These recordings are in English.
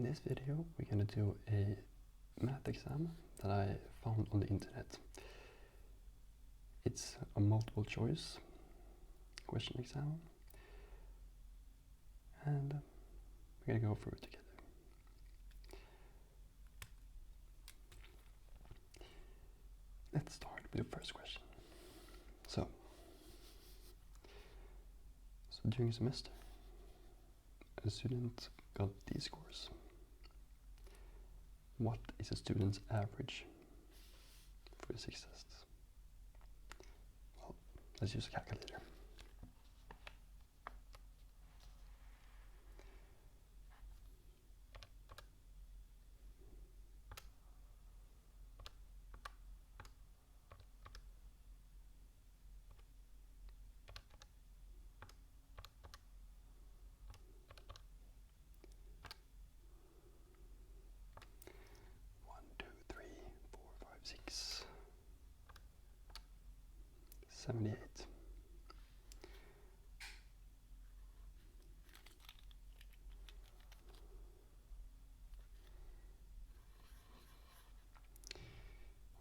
In this video, we're going to do a math exam that I found on the internet. It's a multiple choice question exam, and we're going to go through it together. Let's start with the first question. So during a semester, a student got these scores. What is a student's average for the 6 tests? Well, let's use a calculator. Six, 78.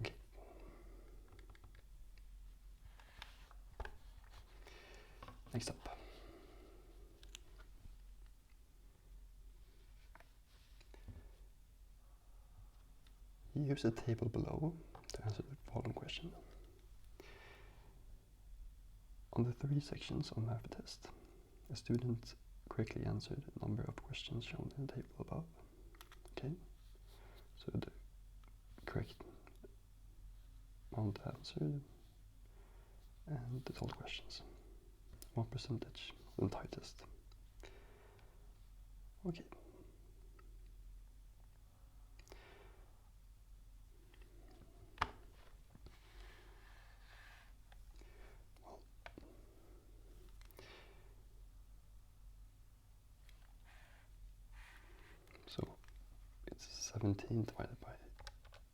Okay. Next up. Use the table below to answer the following question. On the 3 sections on math test, a student correctly answered a number of questions shown in the table above. Okay, so the correct amount answered and the total questions. What percentage of the entire test? Okay. So it's 17 divided by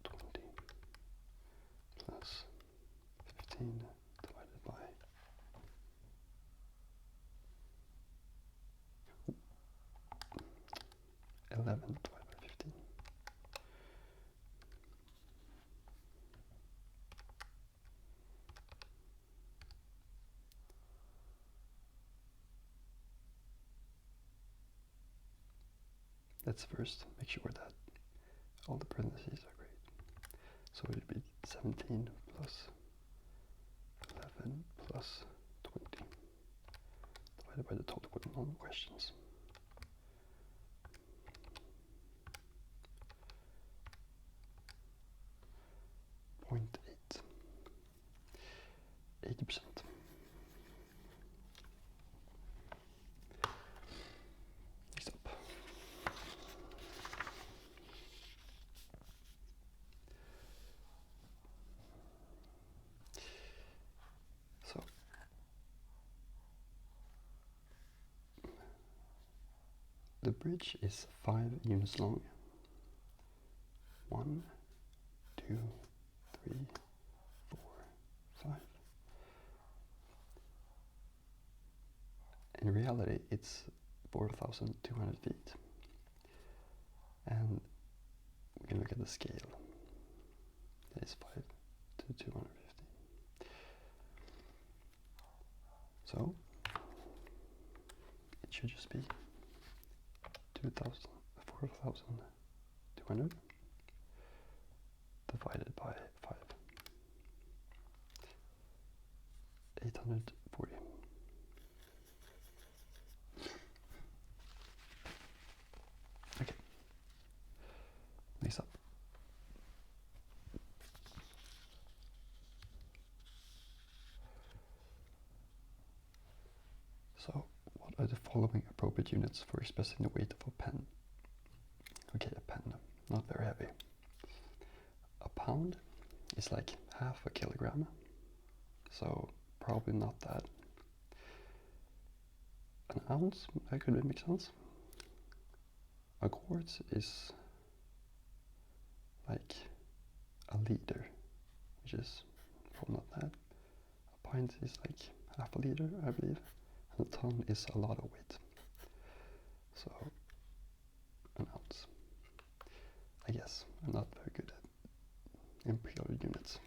20 plus 15 divided by 11 divided by 15. Let's first make sure that all the parentheses are great. So it would be 17 plus 11 plus 20 divided by the total number of questions. 0.8. 80%. Next up. So the bridge is 5 units long. 1, 2, 3, 4, 5. In reality, it's 4,200 feet. And we can look at the scale. It is 5 to 250. So it should just be 4,200 divided by 5. 840. Okay. Next up. So, what are the following appropriate units for expressing the weight of a pen? Okay, a pen, not very heavy. A pound is like half a kilogram, so probably not that. An ounce, that could make sense. A quart is like a liter, which is probably not that. A pint is like half a liter, I believe. And a ton is a lot of weight. So an ounce. I guess. I'm not very good at imperial units.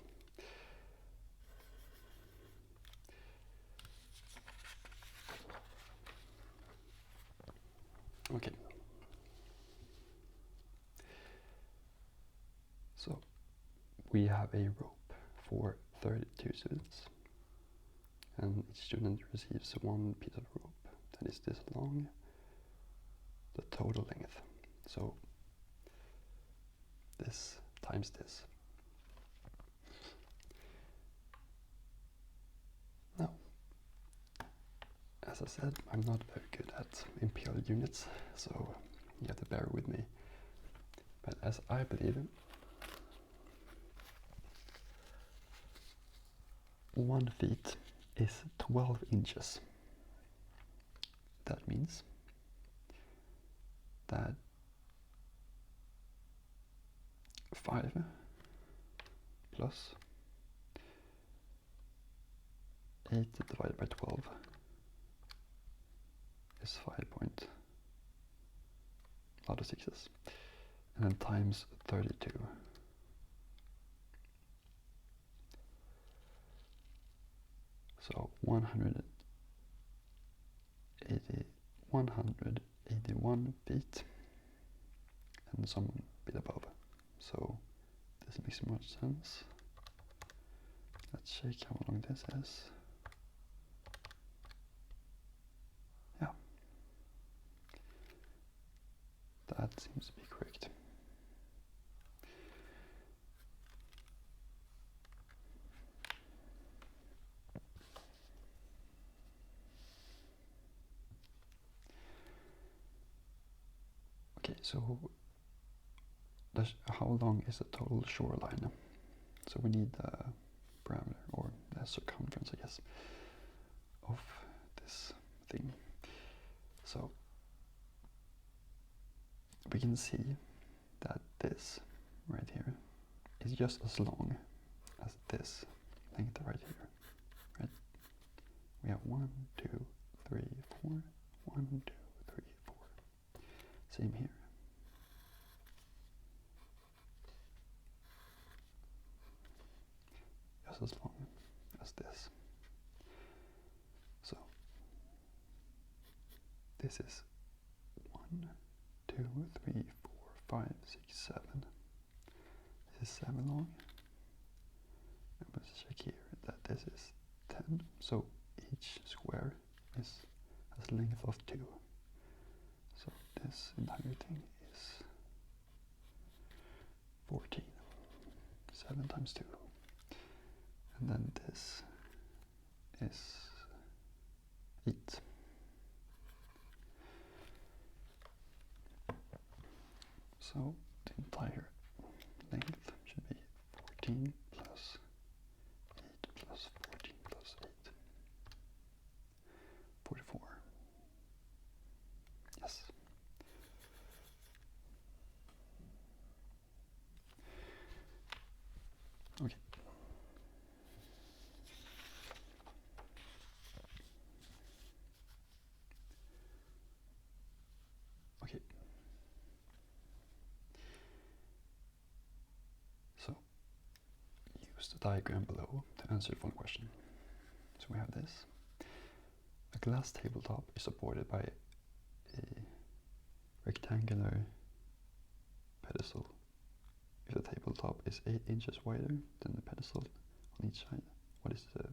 Okay. So we have a rope for 32 students, and each student receives one piece of rope that is this long, the total length. So this times this. Now, as I said, I'm not very good at imperial units, so you have to bear with me. But as I believe, 1 feet is 12 inches. That means that 5 plus 8 divided by 12 is 5 point, a lot of sixes, and then times 32. So 181 feet and some bit above. So this makes much sense. Let's check how long this is. Yeah, that seems to be correct. Okay, so how long is the total shoreline? So we need the parameter, or the circumference, I guess, of this thing. So we can see that this right here is just as long as this length right here, right? We have 1, 2, 3, 4, 1, 2, 3, 4. Same here. Just as long as this. So this is 1, 2, 3, 4, 5, 6, 7. This is 7 long. And let's check here that this is 10. So each square has a length of 2. So this entire thing is 14. 7 times 2. And then this is 8. So the entire length should be 14 plus 8 plus 14 plus 8. 44. Yes. Okay. Okay. So use the diagram below to answer one question. So we have this. A glass tabletop is supported by a rectangular pedestal. If the tabletop is 8 inches wider than the pedestal on each side, what is the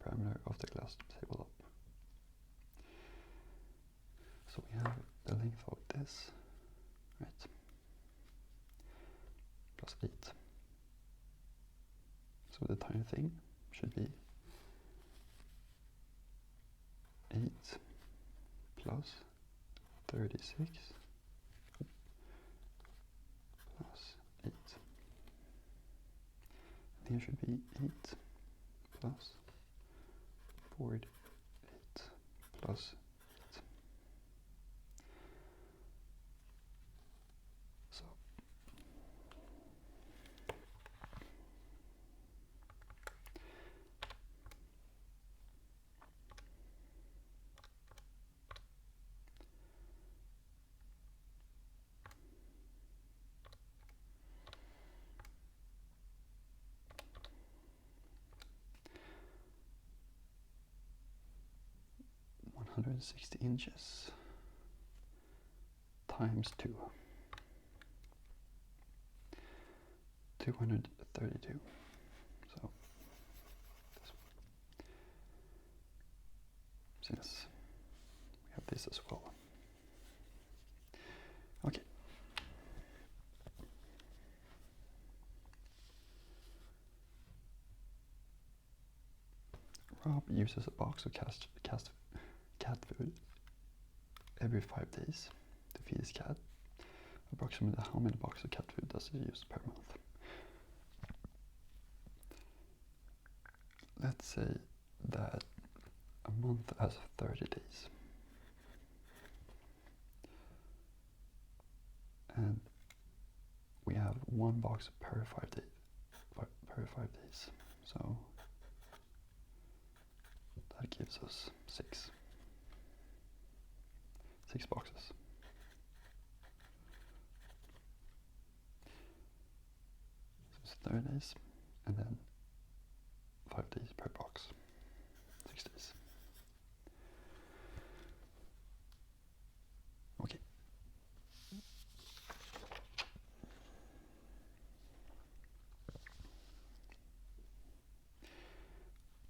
parameter of the glass tabletop? So we have the length of this, right, plus 8. So the entire thing should be 8 plus 36 plus 8. And here should be 8 plus 48 plus 8. So 160 inches times 2. 232. So since we have this as well. Okay. Rob uses a box of cat food every 5 days to feed his cat. Approximately how many boxes of cat food does he use per month? Let's say that a month has 30 days. And we have one box per 5 days. So that gives us 6 boxes. So it's 30 days, and then 5 days per box. 6 days. Okay.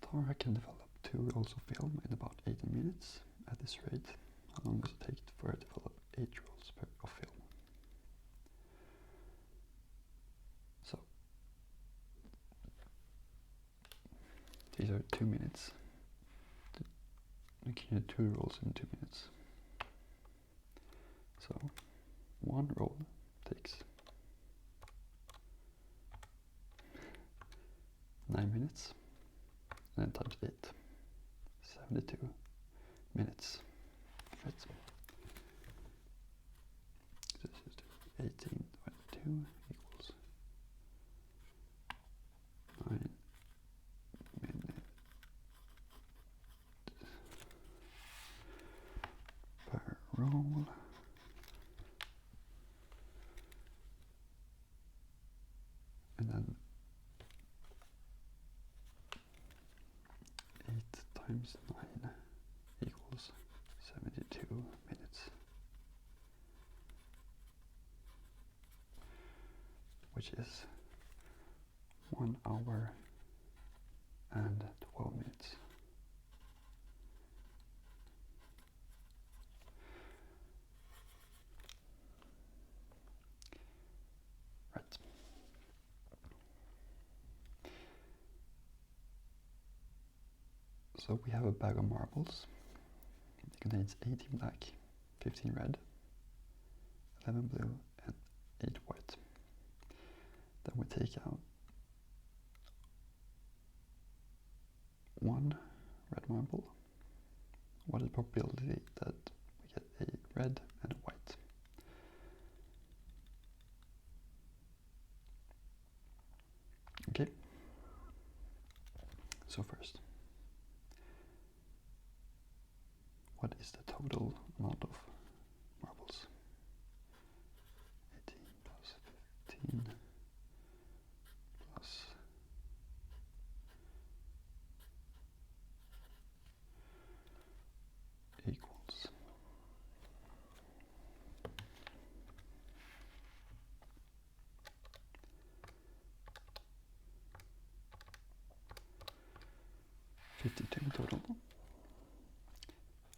Tara can develop 2 rolls of film in about 18 minutes. At this rate, how long does it take for her to develop 8 rolls of film? So these are 2 minutes. You can do 2 rolls in 2 minutes. So 1 roll takes 9 minutes, and then times 8, 72 minutes. Right. This is 18 divided by 2 equals 9 minutes per roll. And then 8 times 9 equals 72 minutes, which is 1 hour and 12 minutes. Right. So we have a bag of marbles. It contains 18 black, 15 red, 11 blue, and 8 white. Then we take out 1 red marble. What is the probability that we get a red and a white? Okay. So first, what is the total amount of marbles? 18 plus 15 plus 52 in total,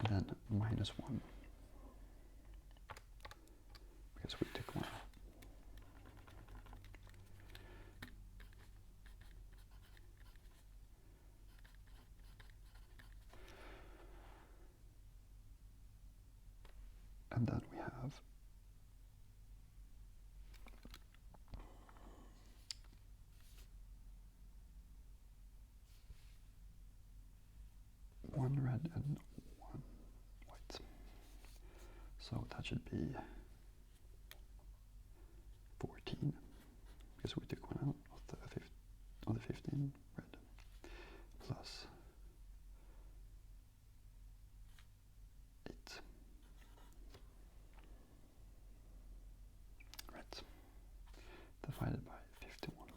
and then minus 1, because we took 1 out. And then we have 1 red and 1 white. So that should be 14, because we took 1 out of the 15 red, plus 8 red, divided by 51.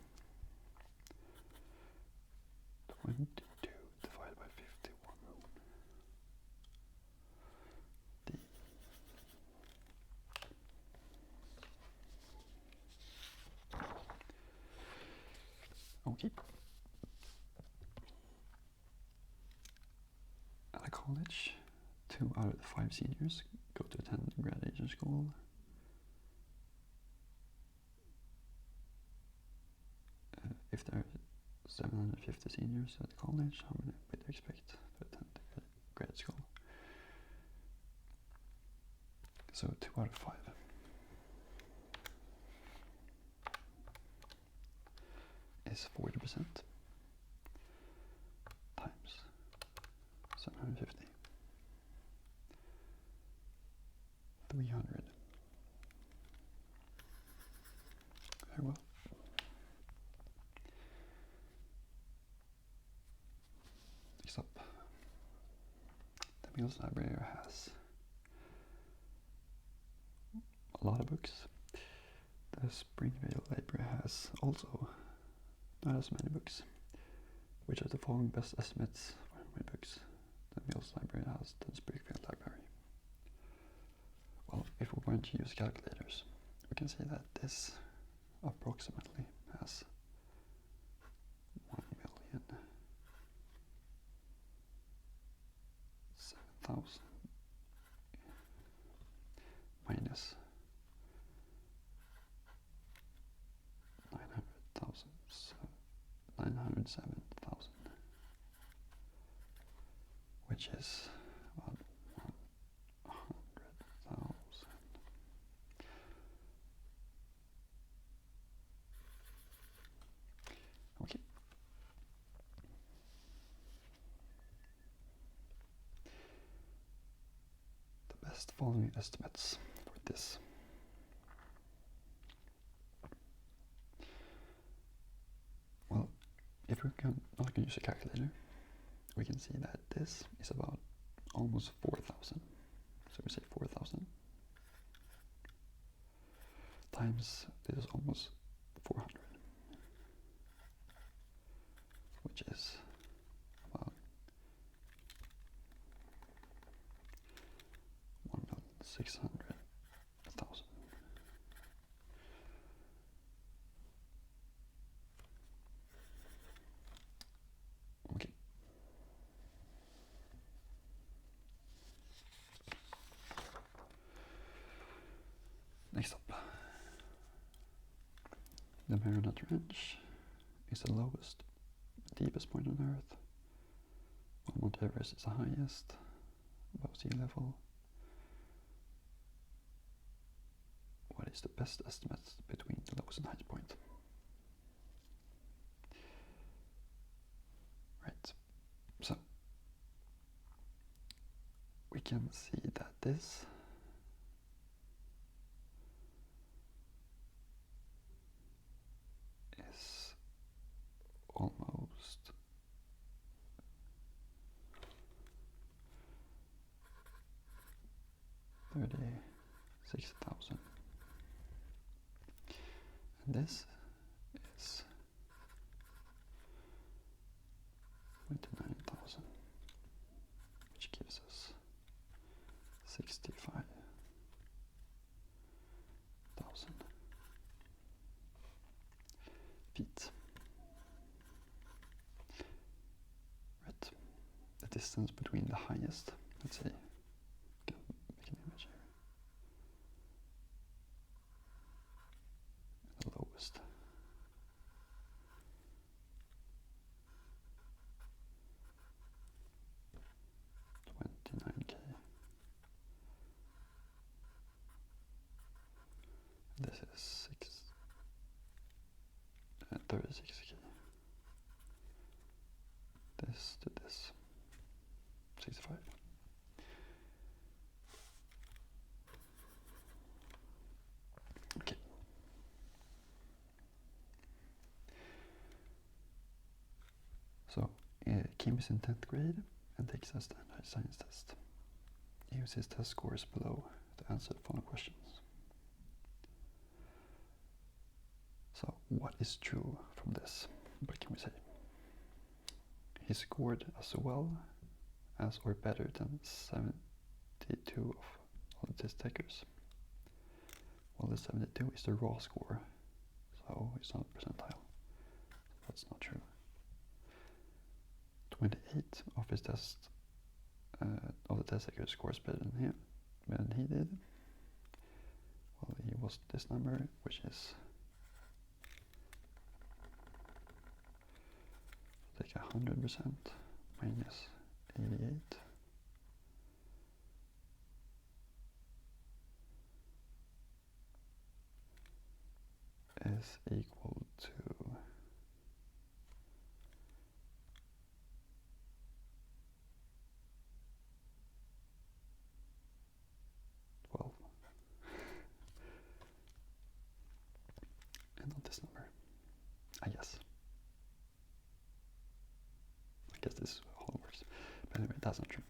22 divided by 51. Okay. At a college, 2 out of the 5 seniors go to attend graduation school. If there are 750 seniors at the college, how many would you expect to attend grad school? So 2 out of 5. Is 40% times 750. 300. Very well. Next up, the Mills Library has a lot of books. The Springvale Library has also not as many books. Which of the following best estimates for how many books the Mills Library has than Springfield Library? Well, if we're going to use calculators, we can say that this approximately has 1,007,000 minus 907,000, which is about 100,000. Okay. The best following estimates for this. Well, if we're not going to use a calculator, we can see that this is about almost 4,000. So we say 4,000 times this is almost 400, which is about 1,600,000. Okay. Next up, the Marinette Range is the lowest, deepest point on Earth, while Mount Everest is the highest, above sea level. What is the best estimate between the lowest and highest point? Right, so we can see that this is almost 36,000, and this is 29,000, which gives us 65,000 feet. Right, the distance between the highest, let's say, make an image here, and the lowest. This is 36k. This to this, 65. Okay. So Kim is in 10th grade and takes a standardized science test. He uses his test scores below to answer the following questions. So what is true from this? What can we say? He scored as well as or better than 72 of all the test takers. Well, the 72 is the raw score, so it's not percentile. That's not true. 28 of his test of the test takers scores better than him than he did. Well, he was this number, which is take 100% minus 88 is equal to 12. And not this number, I guess. I guess this is how it works. But anyway, that's not true.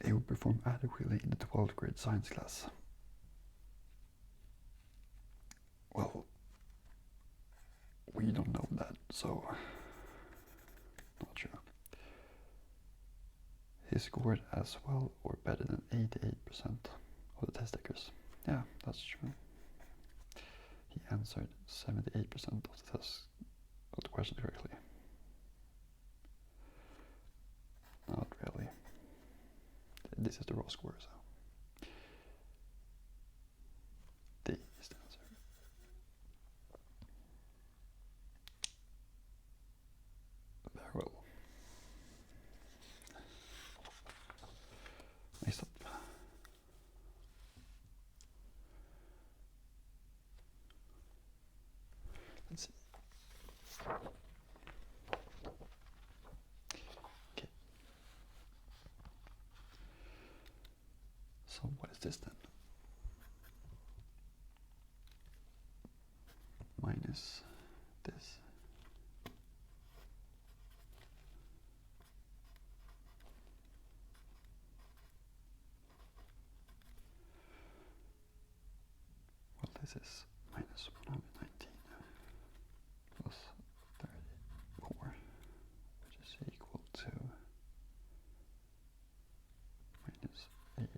They would perform adequately in the 12th grade science class. Well, we don't know that, so not sure. He scored as well or better than 88% of the test takers. Yeah, that's true. He answered 78% of the questions correctly. Not really. This is the raw score, so D is the answer. Very well. Next up. Let's see. Okay. So what is this then? Minus this. Well, this is minus 119 plus 34, which is equal to minus 85.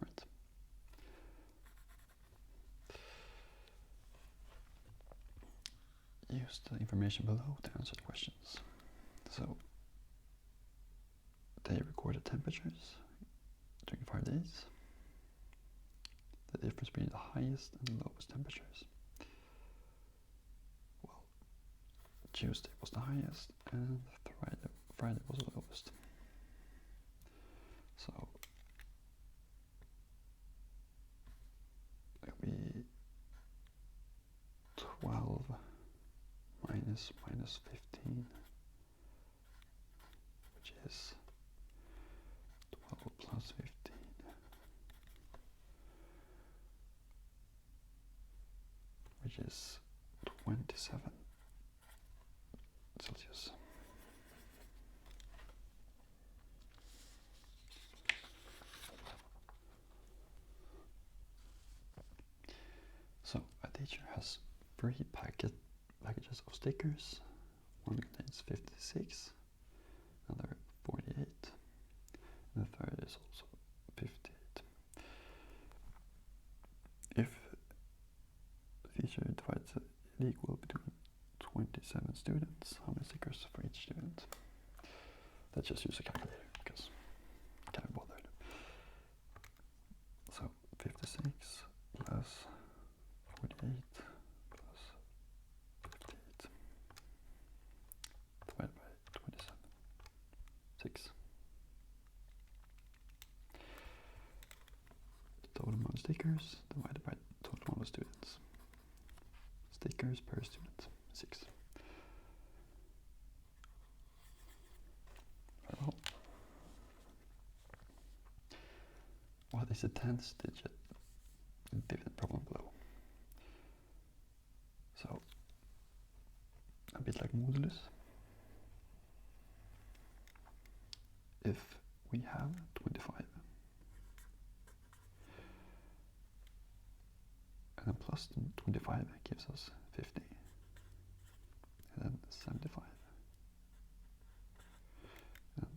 Right. Use the information below to answer the questions. So, they recorded temperatures during 5 days. The difference between the highest and the lowest temperatures. Well, Tuesday was the highest and Friday was the lowest. So, it'll be 12 minus 15, which is 12 plus 15, which is 27 Celsius. So a teacher has 3 packages of stickers. One contains 56, another 48, and the third is also 58. If the teacher divides it equal between 27 students, how many stickers for each student? Let's just use a calculator because I can't be bothered. So 56 plus 48 plus 58 divided by 27. 6. The total amount of stickers divided by the total amount of students. Stickers per student, 6. Well, what is the 10th digit dividend problem below? So, a bit like modulus. If we have 25 and then plus 25 gives us 50, and then 75 and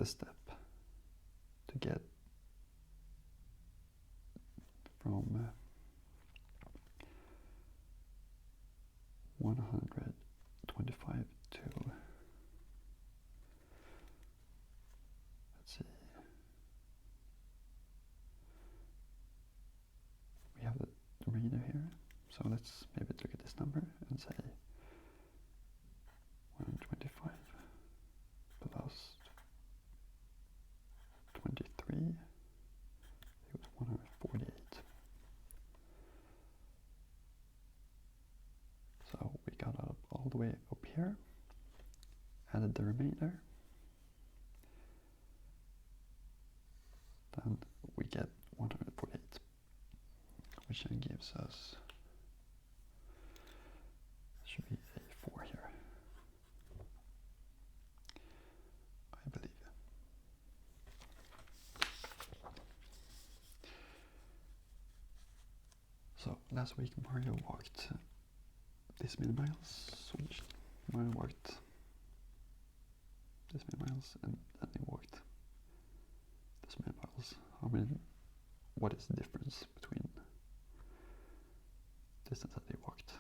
step to get from 125 to, let's see, we have the remainder here, so let's maybe look at this number and say 125 plus 23 equals 148. So we got up all the way up here, added the remainder, then we get 148, which then gives us, should be a 4 here, I believe. So last week Mario walked this many miles, which Mario walked this many miles, and then he walked this many miles. I mean, what is the difference between distance that he walked?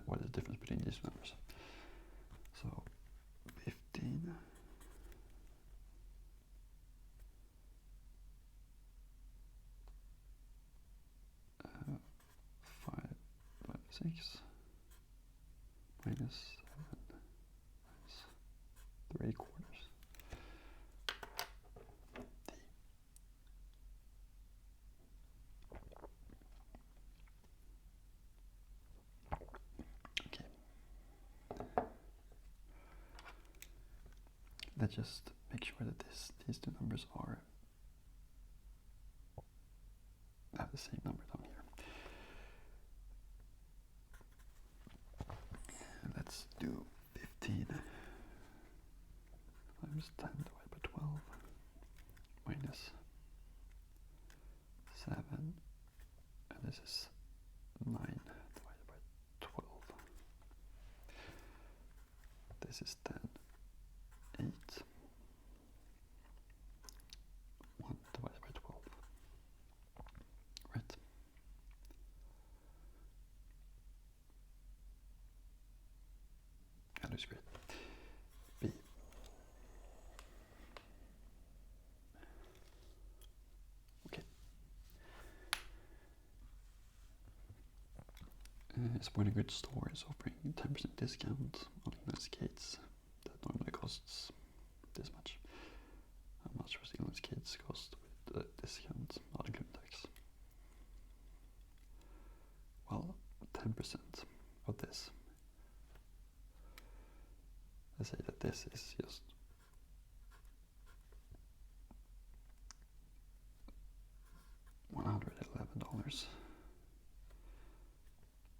What is the difference between these numbers? So 15 5 by 6 minus 7 minus 3/4 D. Okay. Let's just make sure that these two numbers have the same number down here. And let's do 15 times 10 divided by 12 minus 7, and this is 9 divided by 12. This is then 8. 1 divided by 12. Right. That looks great. B. Okay. Sporting goods store is offering 10% discount on inline skates that normally costs this much. How much does inline skates cost with the discount, not including tax? Well, 10% of this. Let's say that this is just $111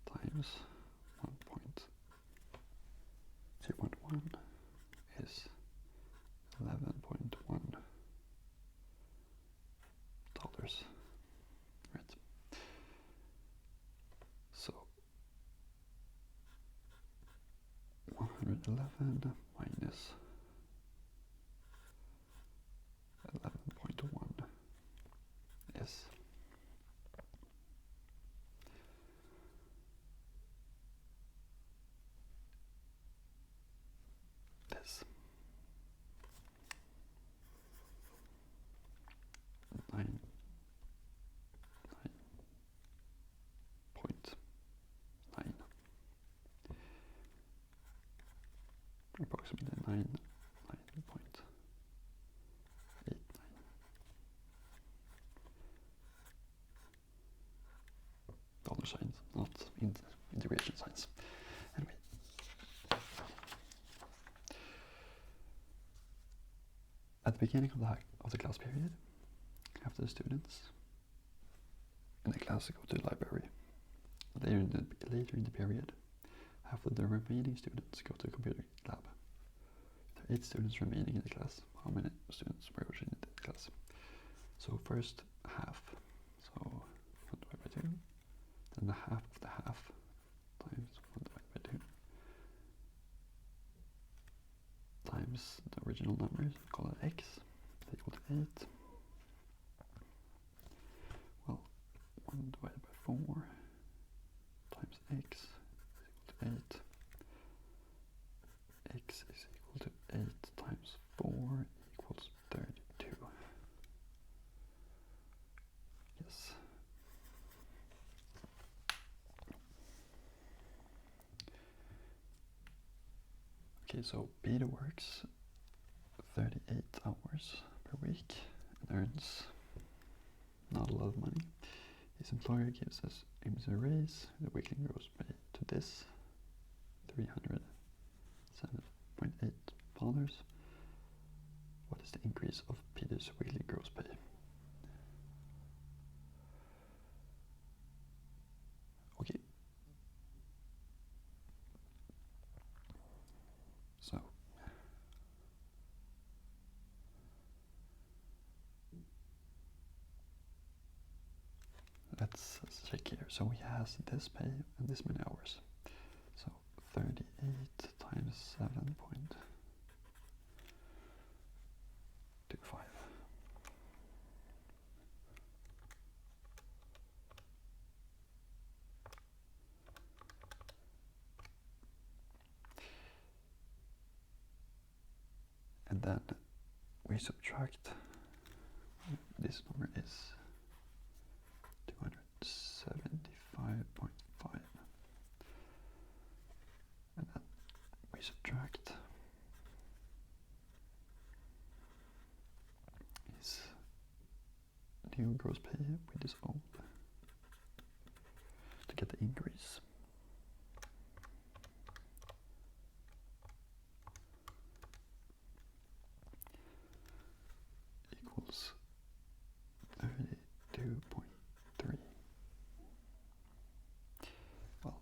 times 2.1 is $11.1. Right. So 111 minus 11.1 is this. 9.9, approximately 9.89 dollar signs, not integration signs. Anyway, at the beginning of the class period, after the students in the class go to the library. Later in the period, half of the remaining students go to the computer lab. There are 8 students remaining in the class. How many students were in the class? So first half, so 1 divided by 2, then the half of the half times 1 divided by 2 times the original numbers, call it x, equal to 8. Well, 1 divided by 4 times x is equal to 8. X is equal to 8 times 4 equals 32. Yes. Okay, so Peter works 38 hours per week and earns not a lot of money. His employer gives him a raise. The weekly gross pay to this $307.8. What is the increase of Peter's weekly gross pay? Okay. So let's check here. So he has this pay and this many hours. So 38 times 7.25. And then we subtract, this number is 275.5. And then we subtract his new gross pay with his old to get the increase. Equals 32.3. Well,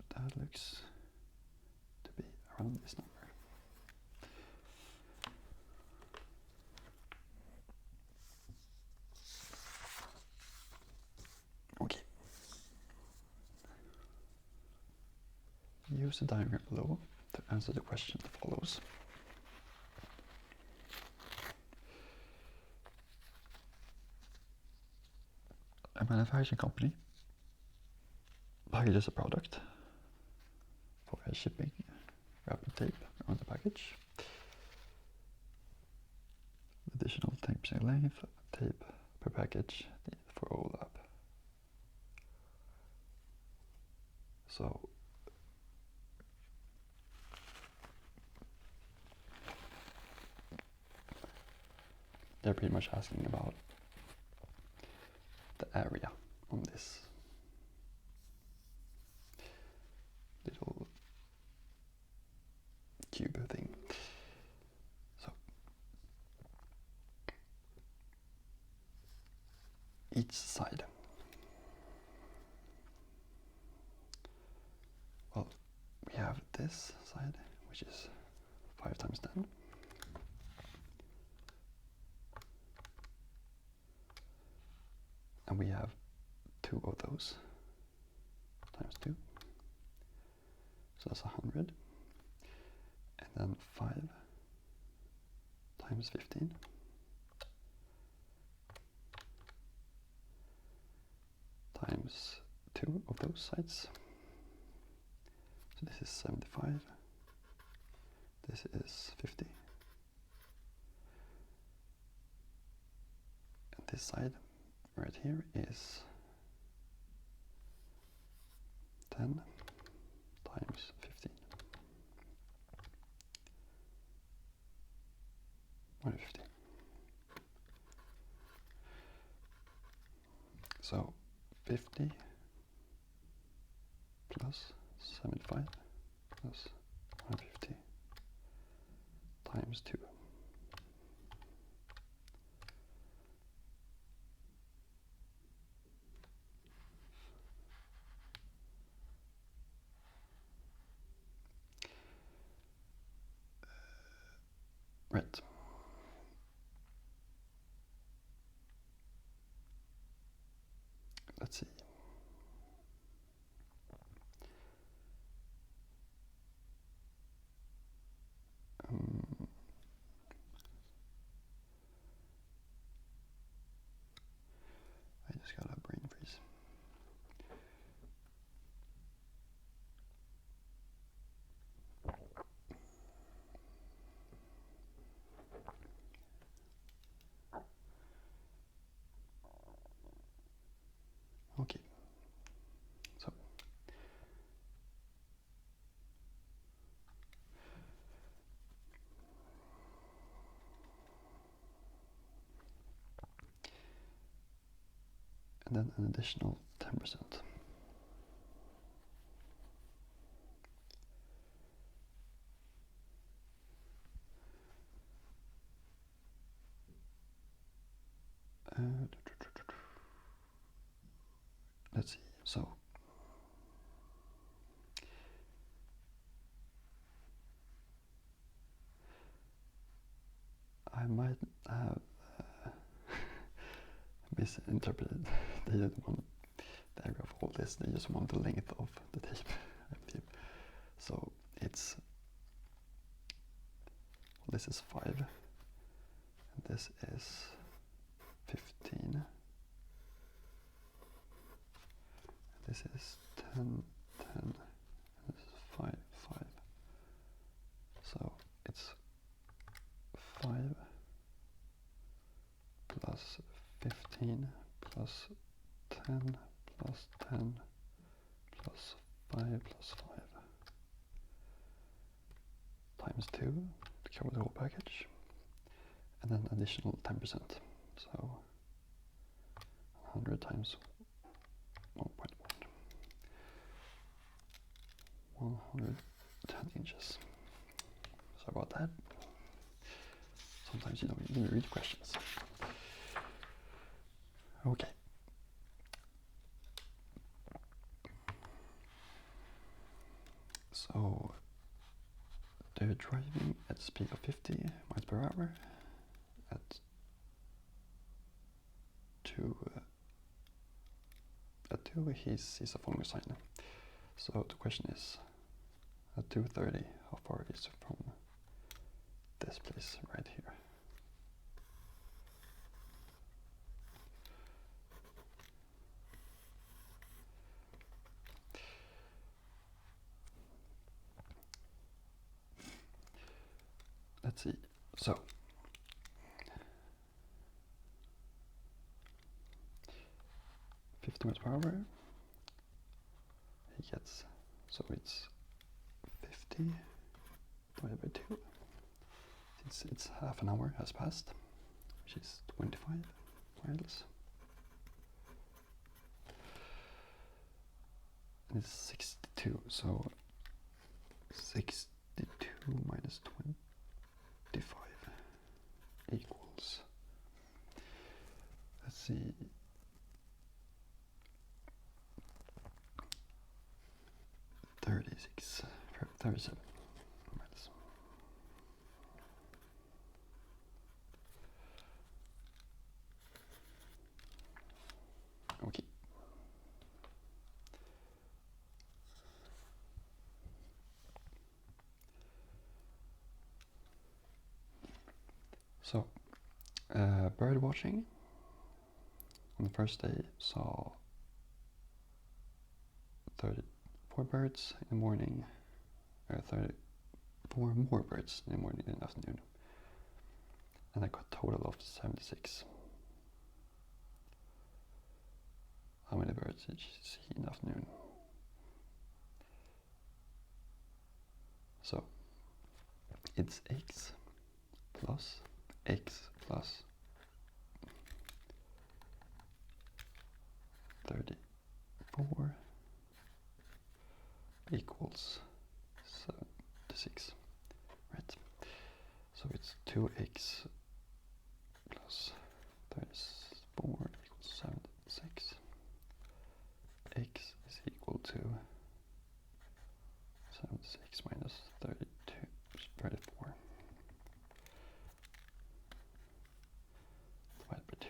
that looks to be around this number. Okay. Use the diagram below to answer the question that follows. A manufacturing company packages a product for a shipping wrapping tape around the package. Additional 10% length tape per package for overlap. So they're pretty much asking about the area on this little cube thing. So each side, well, we have this side, which is 5 times 10. And we have 2 of those times 2. So that's 100. And then 5 times 15. Times 2 of those sides. So this is 75. This is 50. And this side right here is 10 times 15. 150. So 50 plus 75 plus 150 times 2. Right. Let's see. and then an additional 10%. Let's see, so I might have misinterpreted. They didn't want the area of all this, they just want the length of the tape, I believe. So it's, well, this is 5, and this is 15, this is 10, 10, and this is 5, 5. So it's 5 plus 15 plus 10 plus 10 plus 5 plus 5 times 2 to cover the whole package, and then additional 10%. So 100 times 1.1, 110 inches. Sorry about that. Sometimes you don't even read questions. Okay. So they're driving at a speed of 50 miles per hour at 2. At 2 he sees a following sign. So the question is, at 2:30, how far is it from this place right here? Let's see. So $50 miles per hour. He gets, so it's 50 divided by 2. Since it's half an hour has passed, which is 25 miles. And it's 62, so 62 minus 25 equals, let's see, 37 miles. Okay. So, bird watching. On the first day, saw 34 birds in the morning, 34 more birds in the morning and afternoon, and I got a total of 76. How many birds did you see in the afternoon? So it's x plus 34 equals 76, right? So it's 2x plus 34 equals 76. X is equal to 76 minus 32, 34. Divided by 2.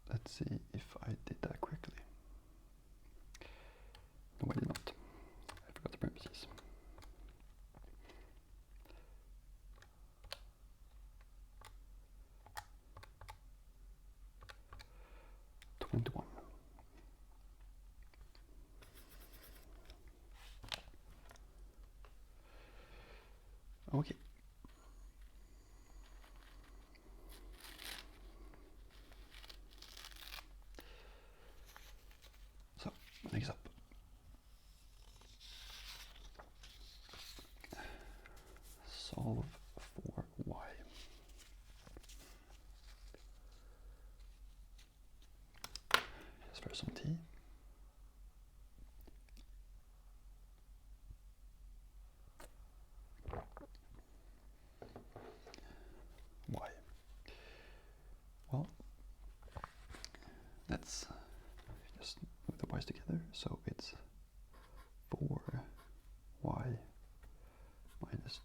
Let's see if I did that correctly. No, I did not. I forgot the parentheses. Okay.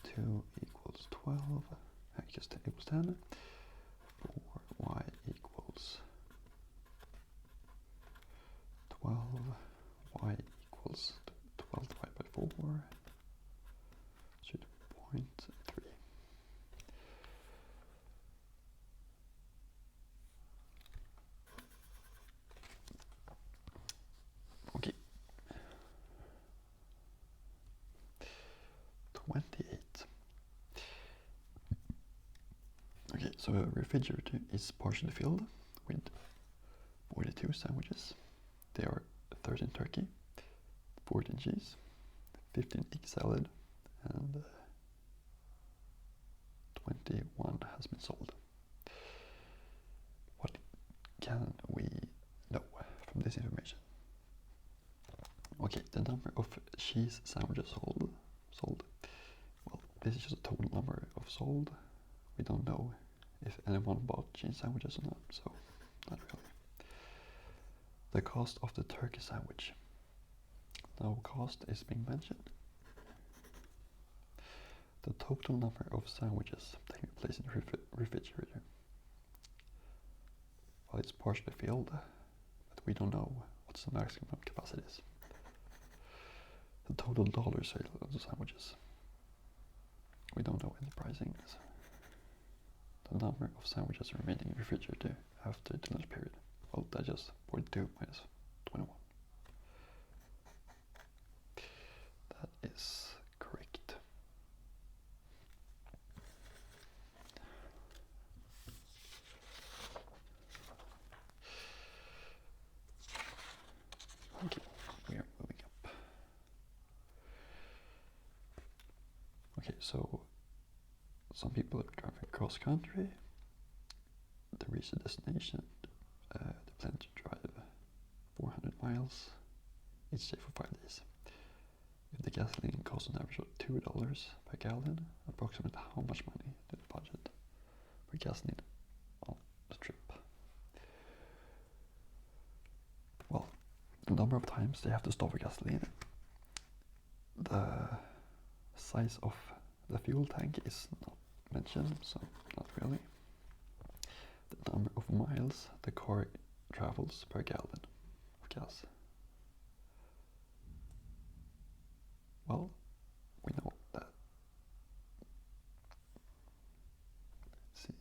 plus 2 equals 12, x equals 10, 4y equals 12, y equals 12 divided by 4, so 0.3. Okay. 28. Okay, so a refrigerator is partially filled with 42 sandwiches. They are 13 turkey, 14 cheese, 15 egg salad, and 21 has been sold. What can we know from this information? Okay, the number of cheese sandwiches sold. Well, this is just a total number of sold. We don't know if anyone bought cheese sandwiches or not, so not really. The cost of the turkey sandwich. No cost is being mentioned. The total number of sandwiches taking place in the refrigerator. Well, it's partially filled, but we don't know what the maximum capacity is. The total dollar sale of the sandwiches. We don't know any pricing. The number of sandwiches remaining in the refrigerator after the lunch period. Well, that's just 42 minus 21. That is correct. Okay, we are moving up. Okay, so some people are driving cross country. They reach the destination. They plan to drive 400 miles each day for 5 days. If the gasoline costs an average of $2 per gallon, approximately how much money do they budget for gasoline on the trip? Well, the number of times they have to stop for gasoline, the size of the fuel tank is not mentioned, so not really. The number of miles the car travels per gallon of gas. Well, we know that. Let's see.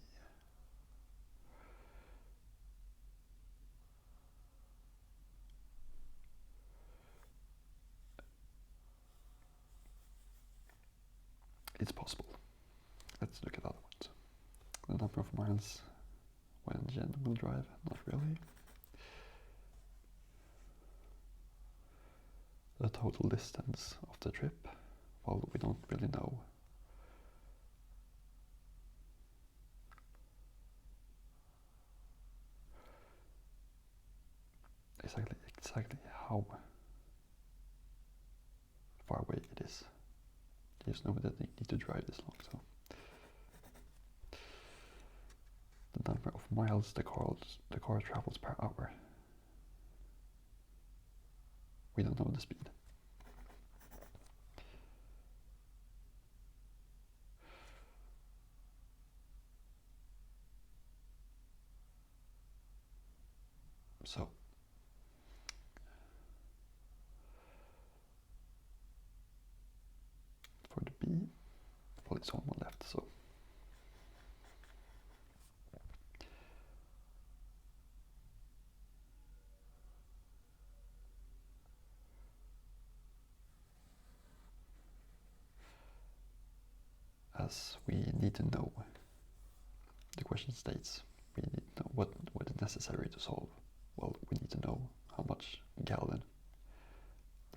It's possible. Let's look at other ones. The number of miles when Jen will drive, not really. The total distance of the trip, well, we don't really know. Exactly how far away it is. They just know that they need to drive this long, so. The number of miles the car travels per hour. We don't know the speed. So, for the B, well, it's on one left, so. As we need to know, the question states, we need to know what is necessary to solve. Well, we need to know how much gallon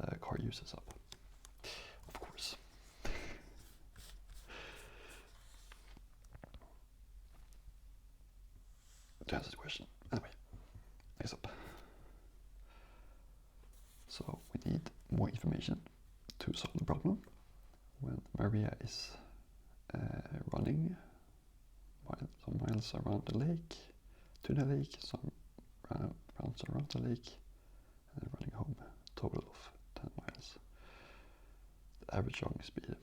the car uses up, of course. To answer the question. Anyway, next up. So we need more information to solve the problem. When Maria is running some miles around the lake, to the lake, some rounds around the lake, and then running home, total of 10 miles. The average jogging speed,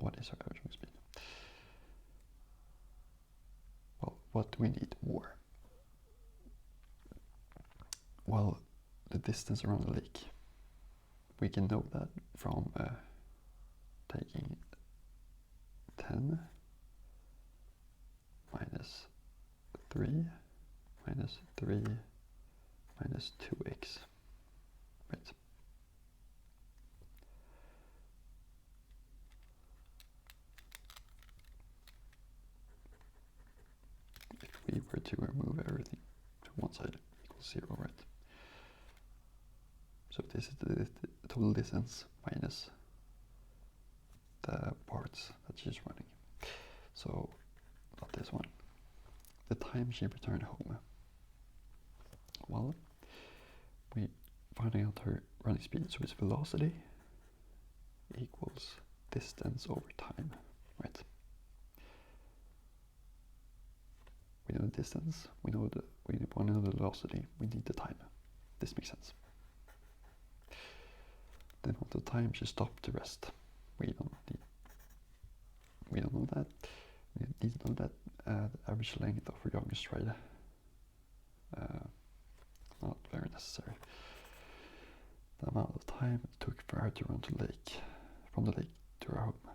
what is our average wing speed? Well, what do we need more? Well, the distance around the lake. We can know that from taking 10 minus 3 minus 3 minus 2x. Right. If we were to remove everything to one side equals 0, right? So this is the total distance minus the parts that she's running. So, not this one. The time she returned home. Well, we finding out her running speed, so it's velocity equals distance over time, right? We know the distance, we want to know the velocity, we need the time. This makes sense. Then on the time she stopped to rest. We don't know that. We need to know that the average length of her youngest stride. Not very necessary. The amount of time it took for her to run to the lake, from the lake to her home.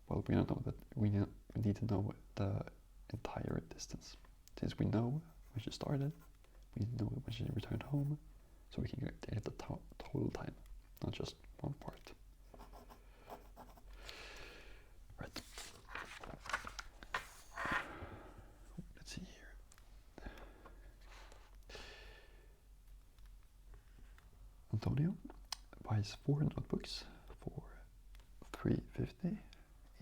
Well, we don't know that. We need to know the entire distance. Since we know when she started, we need to know when she returned home, so we can get the total time, not just one part. Right. Let's see here. Antonio buys 4 notebooks for $3.50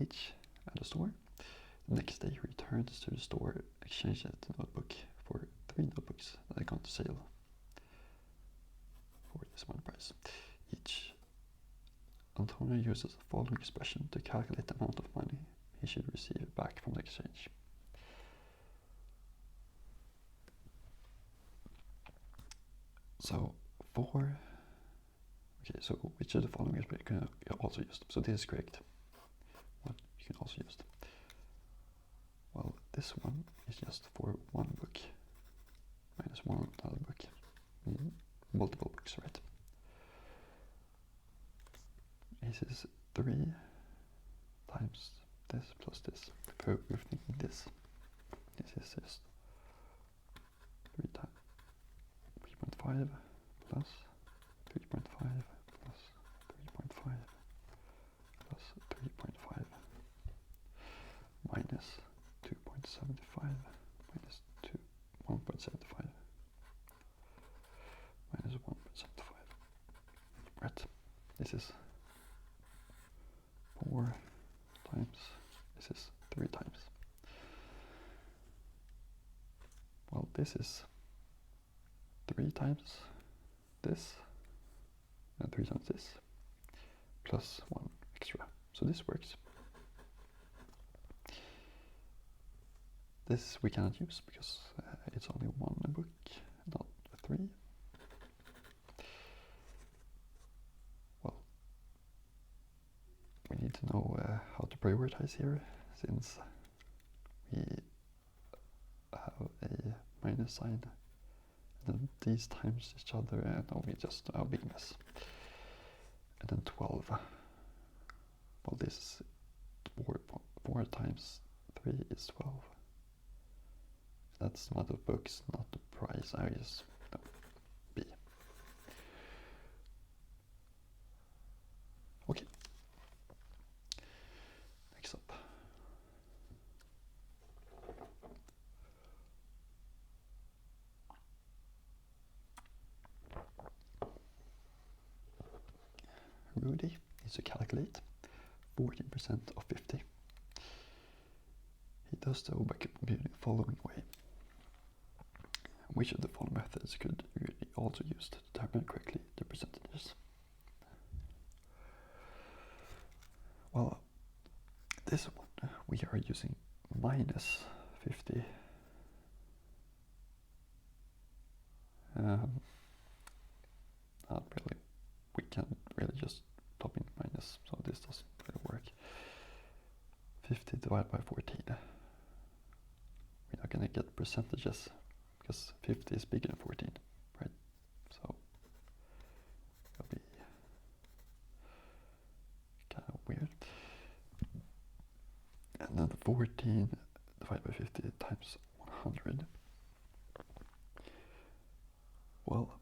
each at the store. The next day he returns to the store, exchanges the notebook for 3 notebooks that had gone to sale for this one price each. Antonio uses the following expression to calculate the amount of money he should receive back from the exchange. So so which of the following expression can you also use? So this is correct. What you can also use? Well, this one is just for one book minus one other book. We need multiple books, right? This is 3 times this plus this. We're thinking this. This is just 3 times 3.5 plus 3.5 plus 3.5 plus 3.5 minus 2.75 minus 1.75 minus 1.75. Right. This is 4 times. This is 3 times. Well, this is 3 times this and 3 times this plus 1 extra. So this works. This we cannot use because it's only 1 book, not 3. Well, we need to know how to prioritize here, since we have a minus sign and then these times each other, and now we just a big mess. And then 12. Well, this is 4 times 3 is 12. That's not the books, not the price. I just B. Okay. Next up. Rudy needs to calculate 14% of 50. He does so by computing the following way. Which of the following methods could Rudy also use to determine correctly the percentages? Well, this one we are using minus 50. Not really. We can really just top in minus, so this doesn't really work. divided by 14. We're not going to get percentages because 50 is bigger than 14, right? So it'll be kind of weird. And then 14 divided by 50 times 100. Well,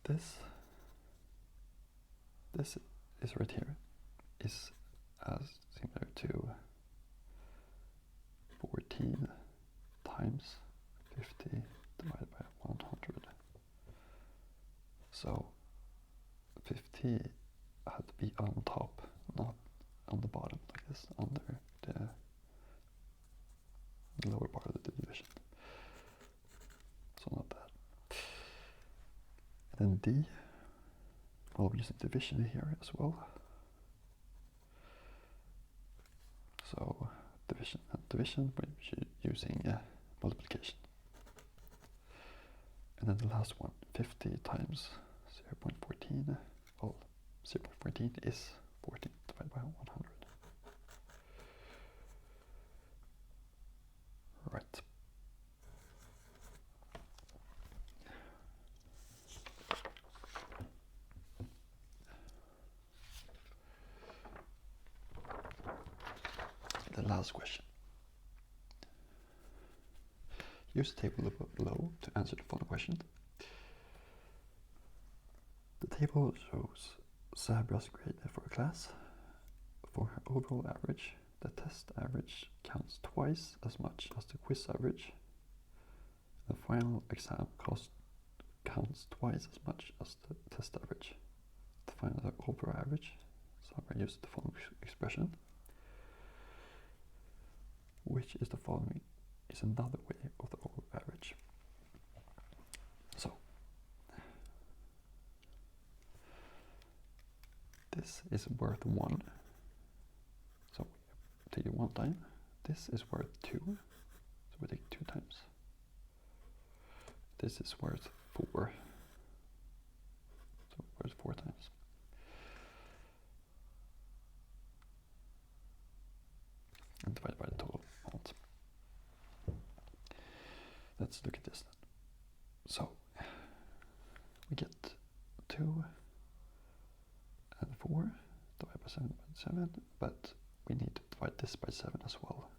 this is right here is as similar to 14 times 50 divided by 100. So 50 had to be on top, not on the bottom like this, under the lower part of the division. So not that. And then D, well, we're using division here as well. So division and division, we're using multiplication. And then the last one, 50 times 0.14. Well, 0.14 is 14 divided by 100. Right. The last question. Use the table below to answer the following question. The table shows Sabra's grade for a class. For her overall average, the test average counts twice as much as the quiz average. The final exam counts twice as much as the test average. To find the overall average, Sabra used the following expression. Which is the following is another way of the overall average. So this is worth 1. So we take it 1 time. This is worth 2. So we take it 2 times. This is worth 4. So worth 4 times. And divided by the total amount. Let's look at this then. So we get 2 and 4 divided by 7, but we need to divide this by 7 as well,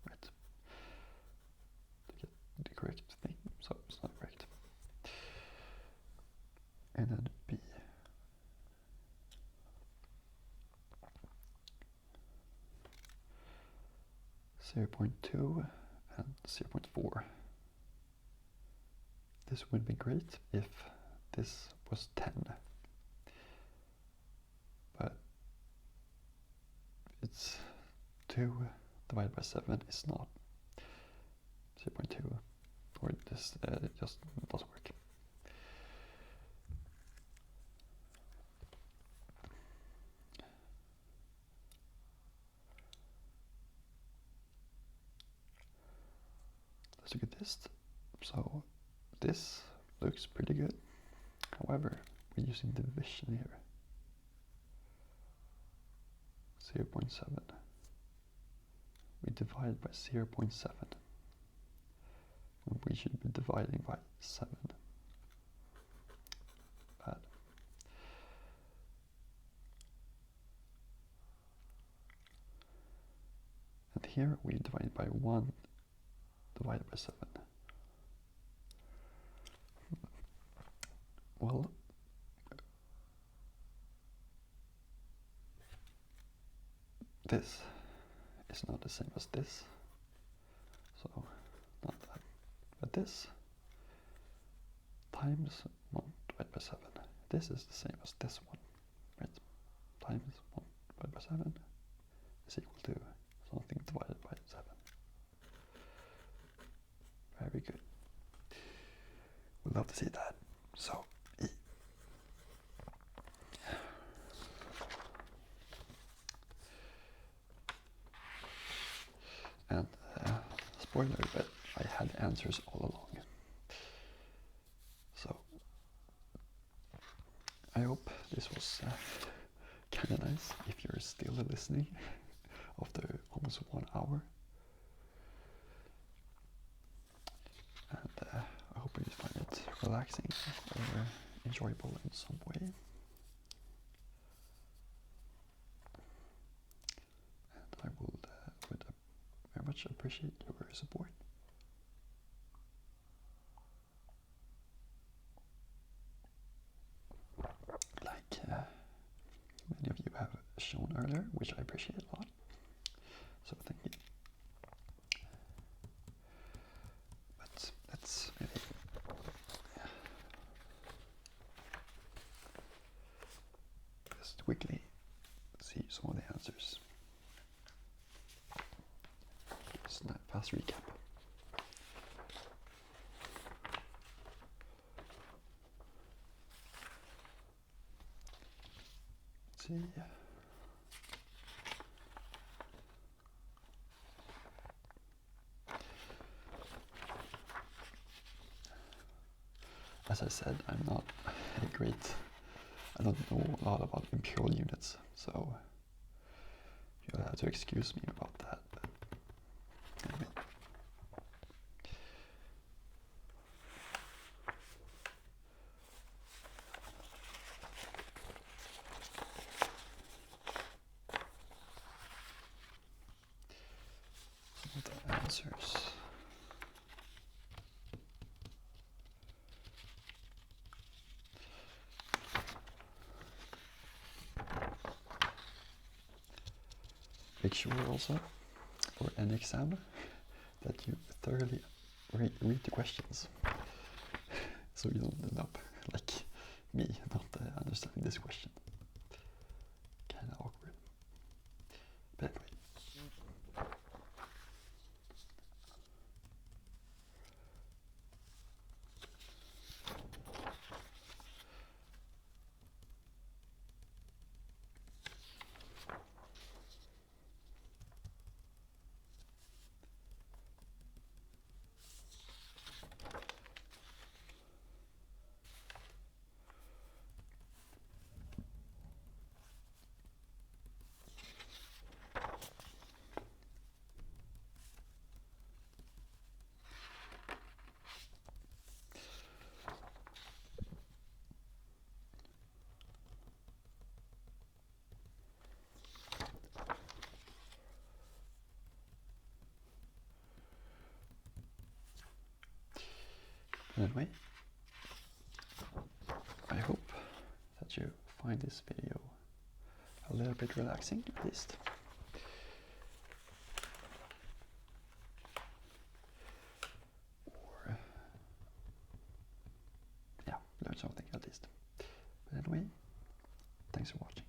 right? To get the correct thing, so it's not correct. And then B. .2 and 0.4. This would be great if this was 10, but it's 2 divided by 7 is not 0.2, or this it just doesn't work. Let's look at this. So this looks pretty good. However, we're using division here. 0.7. We divide by 0.7. And we should be dividing by 7. Bad. And here we divide by 1 divided by 7. Well, this is not the same as this, so not that. But this times 1 divided by 7. This is the same as this one, right? Times 1 divided by 7 is equal to something divided by 7. Very good. We'd love to see that. So, E. And spoiler, but I had answers all along. So I hope this was kind of nice if you're still listening after almost 1 hour. And I hope you find it relaxing or enjoyable in some way. And I would very much appreciate your support. Like many of you have shown earlier, which I appreciate a lot. So thank you. But let's maybe just quickly see some of the answers. Just a fast recap. Let's see. As I said, I'm not a great, I don't know a lot about imperial units, so you'll have to excuse me about that. But anyway. Some of the answers. Make sure also, for an exam, that you thoroughly read the questions, so you don't end up like me, not understanding this question. Kind of awkward. But anyway. Anyway, I hope that you find this video a little bit relaxing, at least. Or, yeah, learn something at least. But anyway, thanks for watching.